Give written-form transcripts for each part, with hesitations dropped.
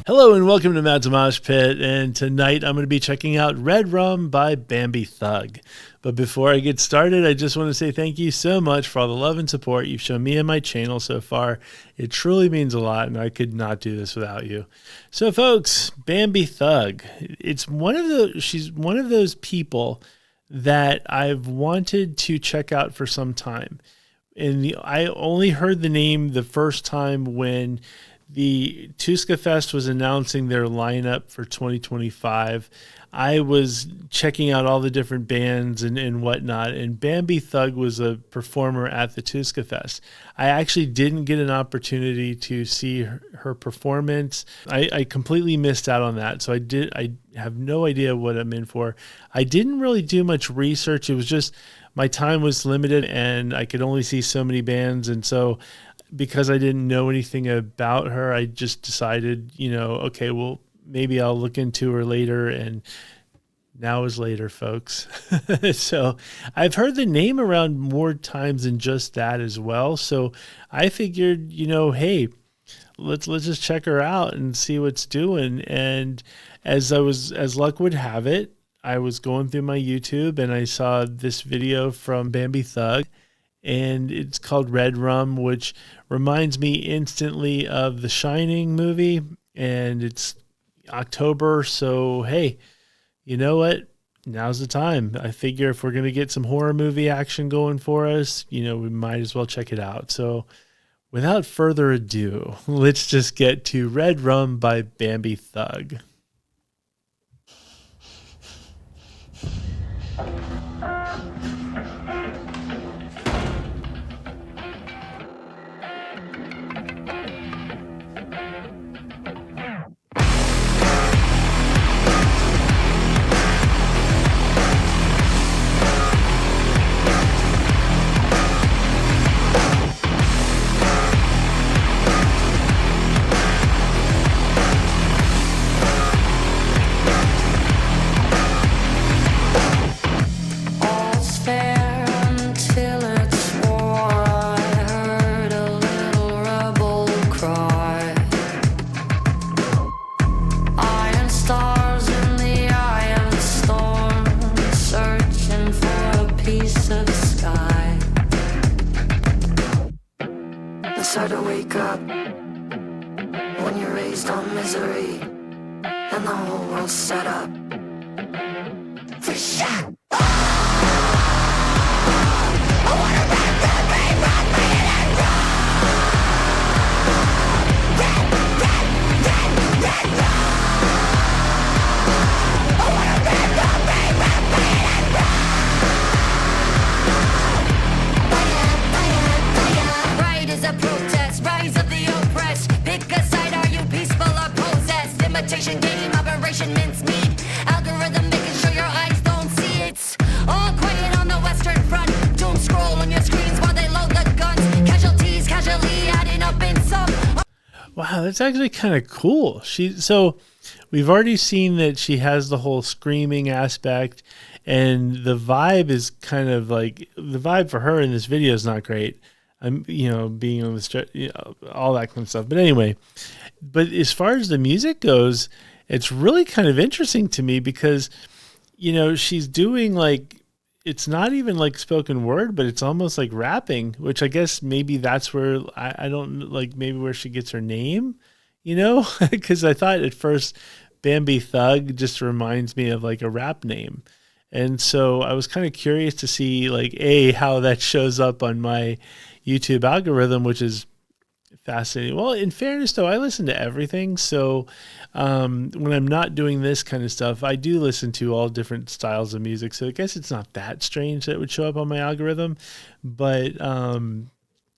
Hello and welcome to Matt's Mosh Pit, and tonight I'm going to be checking out Redrum by Bambie Thug. But before I get started, I just want to say thank you so much for all the love and support you've shown me and my channel so far. It truly means a lot, and I could not do this without you. So folks, Bambie Thug, she's one of those people that I've wanted to check out for some time. And I only heard the name the first time when the Tuska Fest was announcing their lineup for 2025. I was checking out all the different bands and whatnot, and Bambie Thug was a performer at the Tuska Fest. I actually didn't get an opportunity to see her performance. I completely missed out on that, so I have no idea what I'm in for. I didn't really do much research. It was just my time was limited, and I could only see so many bands, and so because I didn't know anything about her, I just decided, okay, well, maybe I'll look into her later, and now is later, folks. So I've heard the name around more times than just that as well. So I figured, hey, let's just check her out and see what's doing. And as luck would have it, I was going through my YouTube and I saw this video from Bambie Thug, and it's called Redrum, which reminds me instantly of the Shining movie, and it's October, so hey, you know what? Now's the time. I figure if we're going to get some horror movie action going for us, we might as well check it out. So without further ado, let's just get to Redrum by Bambie Thug. It's hard to wake up when you're raised on misery and the whole world's set up for shit. Game, operation mincemeat, algorithm making sure your eyes don't see it. All quiet on the Western Front. Doom scroll on your screens while they load the guns. Casualties casually adding up in some. Wow, that's actually kind of cool. So we've already seen that she has the whole screaming aspect, and the vibe is kind of like the vibe for her in this video is not great. Being on the all that kind of stuff. But anyway, but as far as the music goes, it's really kind of interesting to me because, she's doing it's not even like spoken word, but it's almost like rapping, which I guess maybe that's where I don't maybe where she gets her name, because I thought at first Bambie Thug just reminds me of like a rap name. And so I was kind of curious to see how that shows up on my YouTube algorithm, which is fascinating. Well, in fairness though, I listen to everything. So when I'm not doing this kind of stuff, I do listen to all different styles of music. So I guess it's not that strange that it would show up on my algorithm. But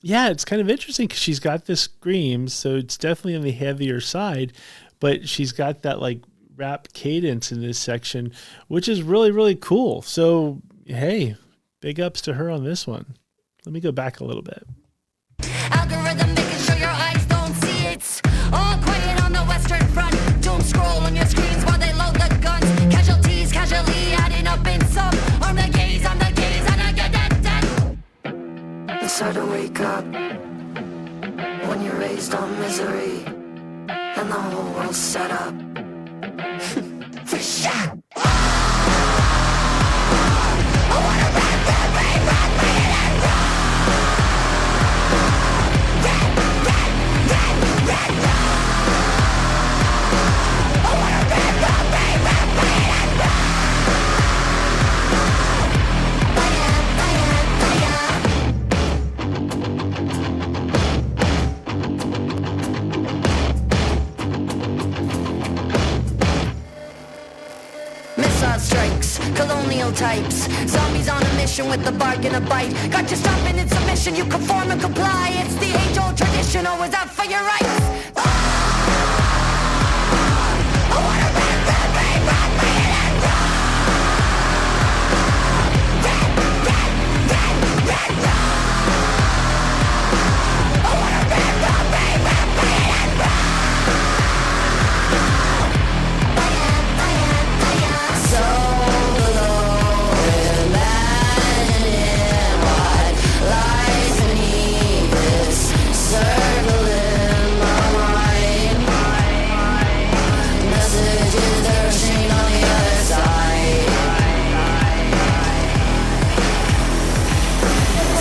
yeah, it's kind of interesting because she's got this scream. So it's definitely on the heavier side, but she's got that rap cadence in this section, which is really, really cool. So, hey, big ups to her on this one. Let me go back a little bit. Algorithm making sure your eyes don't see it. All quiet on the Western Front. Doom scroll on your screens while they load the guns. Casualties casually adding up in some. On the gaze, and I get that. It's hard to wake up when you're raised on misery and and the whole world's set up. For sure. Missile strikes, colonial types, zombies on a mission with a bark and a bite. Got you stopping in submission, you conform and comply. It's the age-old tradition, always out for your rights.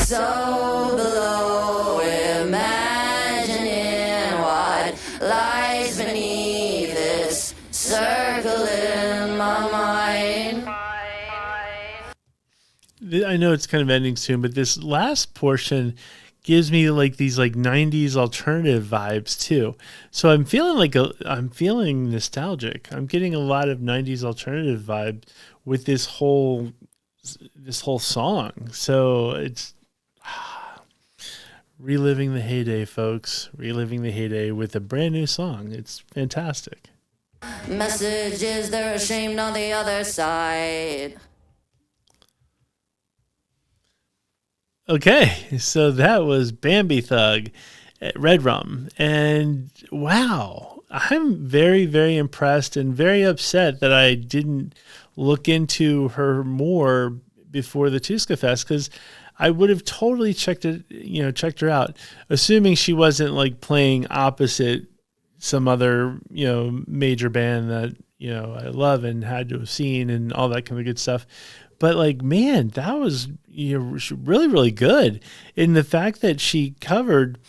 So below, imagining what lies beneath this circle in my mind. I know it's kind of ending soon, but this last portion gives me like these like 90s alternative vibes too. So I'm feeling I'm feeling nostalgic. I'm getting a lot of 90s alternative vibe with this whole song. So it's reliving the heyday, folks. Reliving the heyday with a brand new song. It's fantastic. Messages, they're ashamed on the other side. Okay, so that was Bambie Thug at Redrum. And wow, I'm very, very impressed and very upset that I didn't look into her more before the Tuska Fest, because I would have totally checked her out, assuming she wasn't like playing opposite some other, major band that, I love and had to have seen and all that kind of good stuff. But like, man, that was really, really good. And the fact that she covered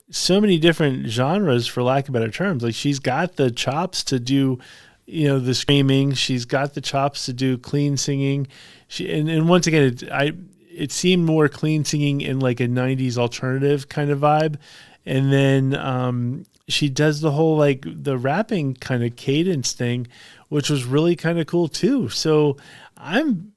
so many different genres, for lack of better terms, like she's got the chops to do, the screaming. She's got the chops to do clean singing. And once again, it seemed more clean singing in like a 90s alternative kind of vibe. And then she does the whole like the rapping kind of cadence thing, which was really kind of cool too. So I'm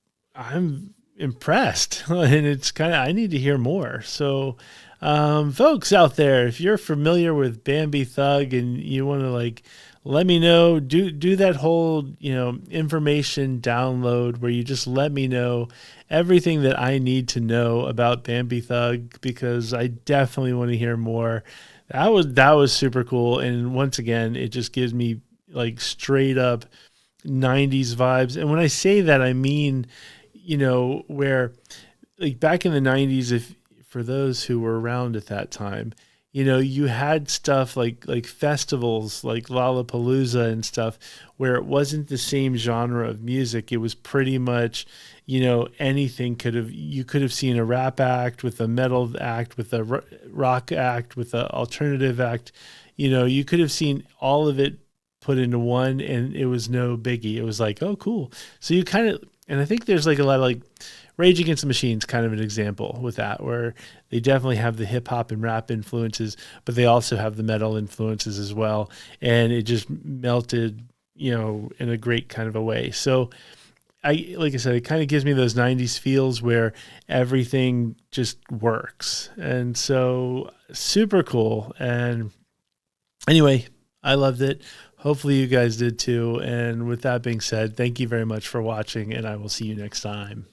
impressed, and it's kind of, I need to hear more. So folks out there, if you're familiar with Bambie Thug and you want to like let me know, do that whole information download where you just let me know everything that I need to know about Bambie Thug, because I definitely want to hear more. That was super cool, and once again, it just gives me like straight up 90s vibes. And when I say that, I mean, where like back in the 90s, if for those who were around at that time, you had stuff like festivals like Lollapalooza and stuff where it wasn't the same genre of music. It was pretty much, anything you could have seen a rap act with a metal act, with a rock act, with an alternative act. You could have seen all of it put into one, and it was no biggie. It was like, oh, cool. So you kind of, and I think there's like a lot of like Rage Against the Machine's kind of an example with that, where they definitely have the hip hop and rap influences, but they also have the metal influences as well. And it just melted, in a great kind of a way. So like I said, it kind of gives me those 90s feels where everything just works. And so super cool. And anyway, I loved it. Hopefully you guys did too. And with that being said, thank you very much for watching, and I will see you next time.